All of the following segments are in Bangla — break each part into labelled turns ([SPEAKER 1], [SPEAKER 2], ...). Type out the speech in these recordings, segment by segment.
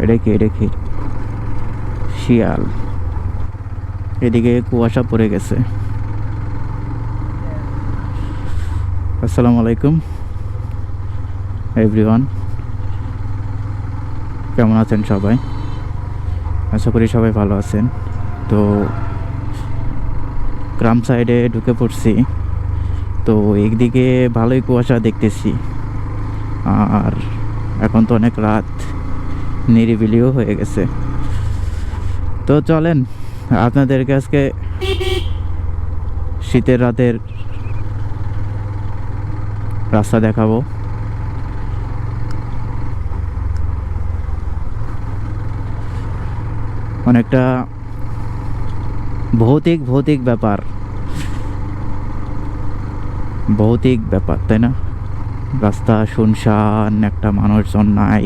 [SPEAKER 1] রেখে শিয়াল। এদিকে কুয়াশা পড়ে গেছে। আসসালামু আলাইকুম এভরিওয়ান, কেমন আছেন সবাই? আশা করি সবাই ভালো আছেন। তো গ্রাম সাইডে ঢুকে পড়ছি। তো একদিকে ভালোই কুয়াশা দেখতেছি, আর এখন তো অনেক রাত, নিরিবিলিও হয়ে গেছে। তো চলেন আপনাদেরকে আজকে শীতের রাতের রাস্তা দেখাবো। অনেকটা ভৌতিক ব্যাপার, তাই না? রাস্তা শুনশান, একটা মানুষজন নাই।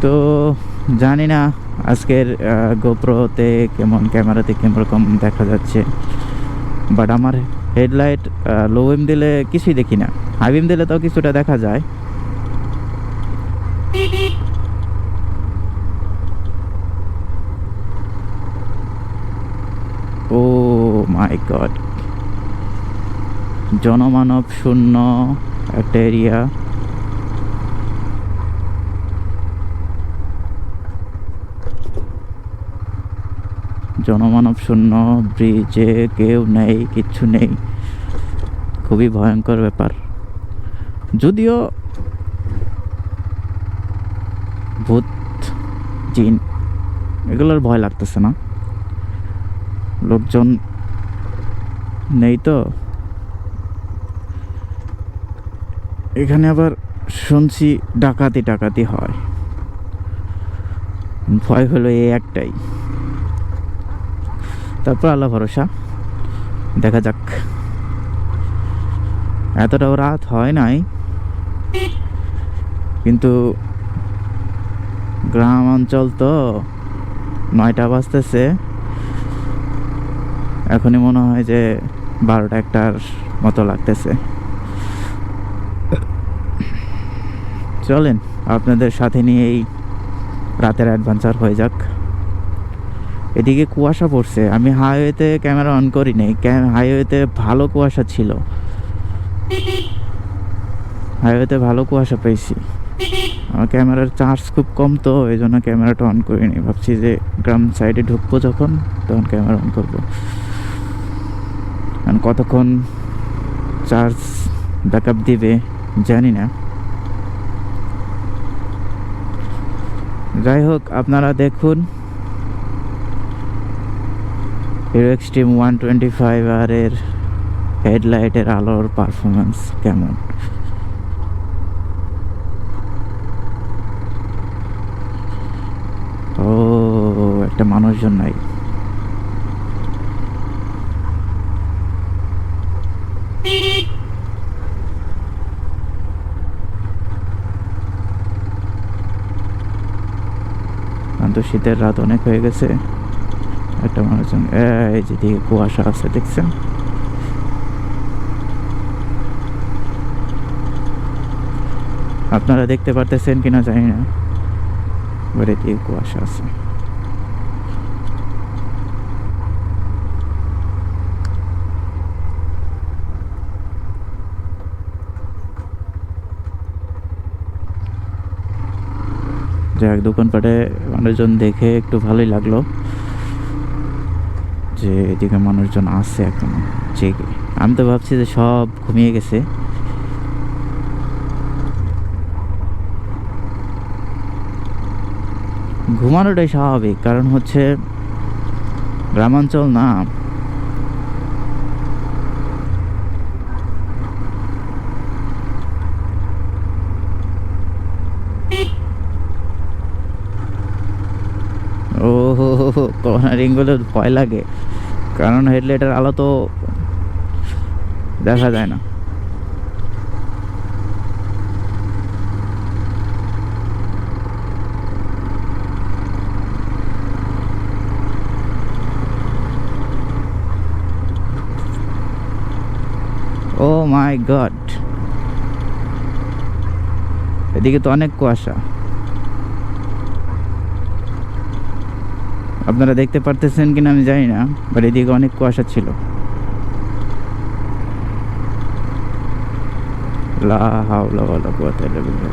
[SPEAKER 1] তো জানি না আজকের গোপ্রোতে ক্যামেরাতে কেমন দেখা যাচ্ছে, বাট আমার হেডলাইট লো বিম দিলে কিছুই দেখি না, হাই বিম দিলে তো কিছুটা দেখা যায়। ও মাই গড, জনমানব শূন্য একটা এরিয়া। জনমানব শূন্য, ব্রিজে কেউ নেই, কিচ্ছু নেই। খুবই ভয়ঙ্কর ব্যাপার। যদিও ভূত, জিন এগুলোর ভয় লাগতেছে না, লোকজন নেই তো। এখানে আবার শুনছি ডাকাতি হয়। ভয় হলো এই একটাই, তারপর আল্লাহ ভরসা, দেখা যাক। এতটাও রাত হয় নাই, কিন্তু গ্রাম অঞ্চল তো, 9টা বাজতেছে। এখনই মনে হয় যে 12টা-1টার মতো লাগতেছে। চলেন আপনাদের সাথে নিয়ে এই রাতের অ্যাডভেঞ্চার হয়ে যাক। এদিকে কুয়াশা পড়ছে, আমি হাইওয়েতে ক্যামেরা অন করি নাই, হাইওয়েতে ভালো কুয়াশা ছিল, হাইওয়েতে ভালো কুয়াশা পেয়েছি। আমার ক্যামেরার চার্জ খুব কম, তো এই জন্য ক্যামেরাটা অন করিনি। ভাবছি যে গ্রাম সাইডে ঢুকবো যখন, তখন ক্যামেরা অন করবো। কারণ কতক্ষণ চার্জ ব্যাকআপ দিবে জানি না। যাই হোক, আপনারা দেখুন হিরো এক্সট্রিম 125R এর হেডলাইটের আলোর পারফরমেন্স কেমন। ও, একটা মানুষজন নাই। তো শীতের রাত অনেক হয়ে গেছে, একটা মানুষজন, এই যেদিকে কুয়াশা আছে দেখছেন, আপনারা দেখতে পারতেছেন কিনা জানি না, বাইরে দিয়ে কুয়াশা আছে। যাক, দোকানপাটে মানুষজন দেখে একটু ভালোই লাগলো যে এদিকে মানুষজন আছে এখনো জেগে। আমি তো ভাবছি যে সব ঘুমিয়ে গেছে। ঘুমানোটাই স্বাভাবিক, কারণ হচ্ছে গ্রামাঞ্চল না। ও হো হো হো, কর্নারিং গুলো ভয় লাগে, কারণ হেডলাইটের আলো তো দেখা যায় না। মাই গড, এদিকে তো অনেক কুয়াশা। আপনারা দেখতে পারতেছেন কিনা আমি জানি না, বাট এদিকে অনেক কুয়াশা ছিল। লা হাওলা ওয়ালা কুওয়াতা ইল্লা বিল্লাহ।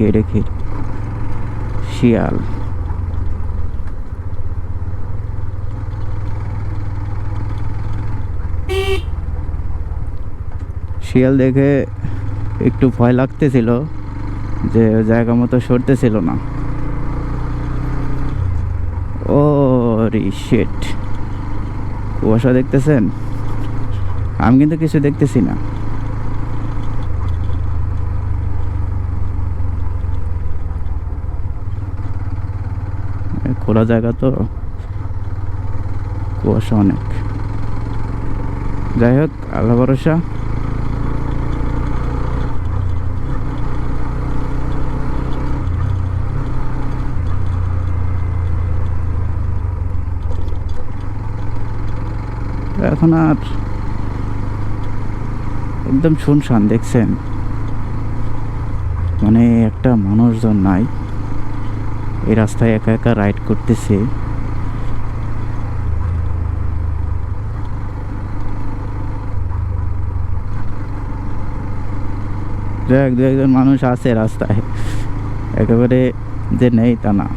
[SPEAKER 1] এটা কি শিয়াল। শিয়াল দেখে একটু ভয় লাগতেছিল, যে জায়গা মতো সরতেছিল না। ও শিট, কুয়াশা দেখতেছেন, আমি কিন্তু কিছু দেখতেছি না। খোলা জায়গা তো, কুয়াশা অনেক। যাই হোক, আল্লাহ ভরসা। এখন আর একদম শুনশান, দেখছেন, মানে একটা মানুষজন নাই। এই রাস্তায় একা একা রাইড করতেছে। যাক, দু একজন মানুষ আছে রাস্তায়, একেবারে যে নেই তা না।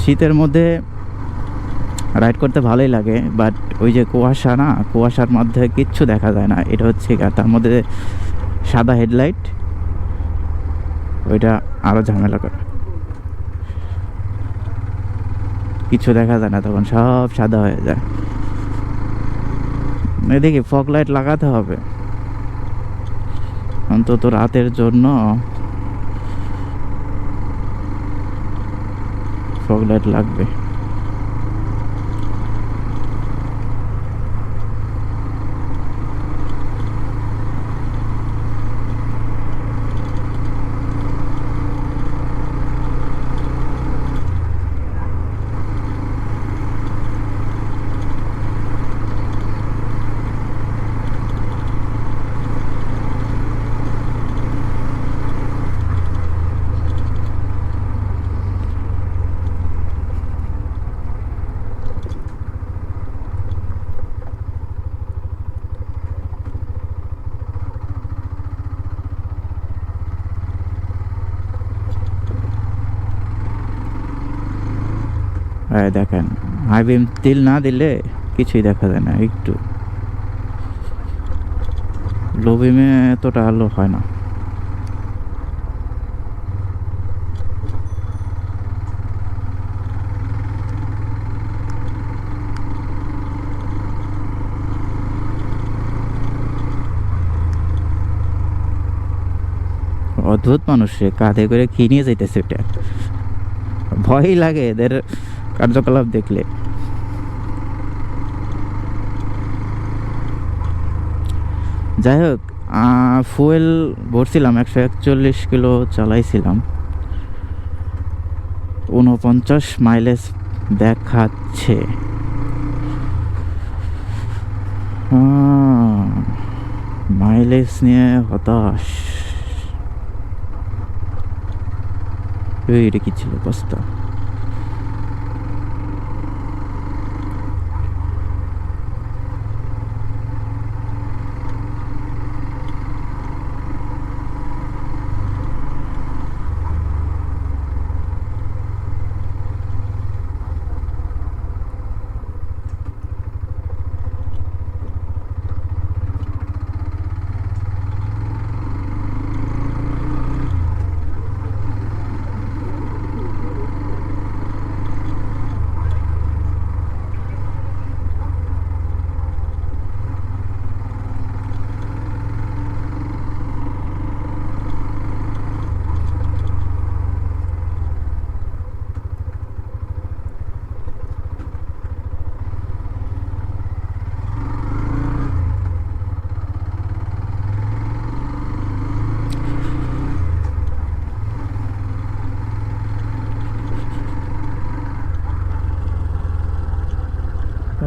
[SPEAKER 1] শীতের মধ্যে রাইড করতে ভালোই লাগে, বাট ওই যে কুয়াশা, না কুয়াশার মধ্যে কিচ্ছু দেখা যায় না। এটা হচ্ছে তার মধ্যে সাদা হেডলাইট, ওইটা আরো ঝামেলা করে। কিছু দেখা যায় না, তখন সব সাদা হয়ে যায়। এদিকে ফগ লাইট লাগাতে হবে অন্তত রাতের জন্য। ফগ লাইট লাগবে। হ্যাঁ দেখেন, হাই বিম তেল না দিলে কিছুই দেখা যায় না। একটু লো বিমে এতটা আলো হয় না। অদ্ভুত মানুষ রে, কাঁধে করে কি নিয়ে যাইতেছে ওটা, ভয়ই লাগে এদের কার্যকলাপ দেখলে। যাই হোক, ফুয়েল ভরছিলাম 141 কিলো চালাইছিলাম, 49 মাইলেজ দেখাচ্ছে। মাইলেজ নিয়ে হতাশ। এটা কি ছিল অবস্থা?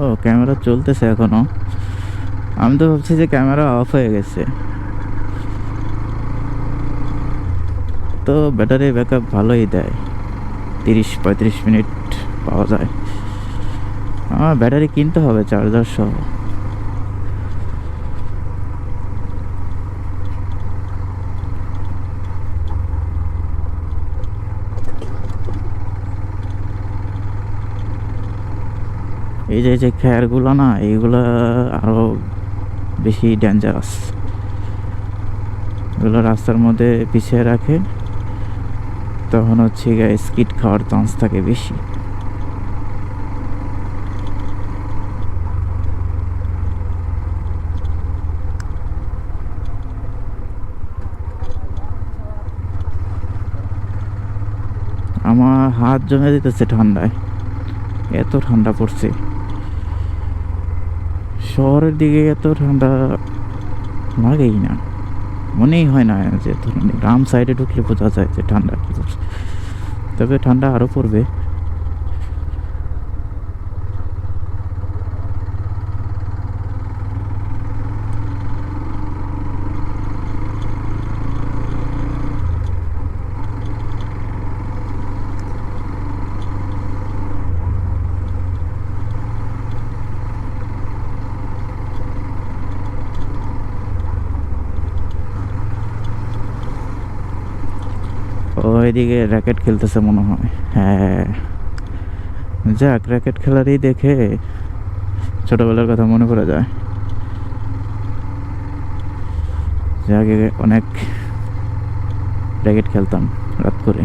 [SPEAKER 1] ও ক্যামেরা চলতেছে এখনো। আমি তো ভাবছি যে ক্যামেরা অফ হয়ে গেছে। তো ব্যাটারি ব্যাকআপ ভালোই দেয়, 30-35 মিনিট পাওয়া যায়। আমার ব্যাটারি কিনতে হবে চার্জার সহ। এই যে খেয়ারগুলো না, এইগুলা আরো বেশি ডেঞ্জারাস। এগুলো রাস্তার মধ্যে পিছিয়ে রাখে, তখন হচ্ছে গিয়ে স্কিড খাওয়ার চান্স থাকে বেশি। আমার হাত জমে দিতেছে ঠান্ডায়, এত ঠান্ডা পড়ছে। শহরের দিকে এত ঠান্ডা লাগেই না, মনেই হয় না যে ধরনের গ্রাম সাইডে ঢুকলে বোঝা যায় যে ঠান্ডা কি পড়ছে। তবে ঠান্ডা আরও পড়বে। ওইদিকে র্যাকেট খেলতেছে মনে হয়। হ্যাঁ, যাক, র্যাকেট খেলারই দেখে ছোটবেলার কথা মনে পড়ে যায়, যে আগে অনেক র্যাকেট খেলতাম রাত করে।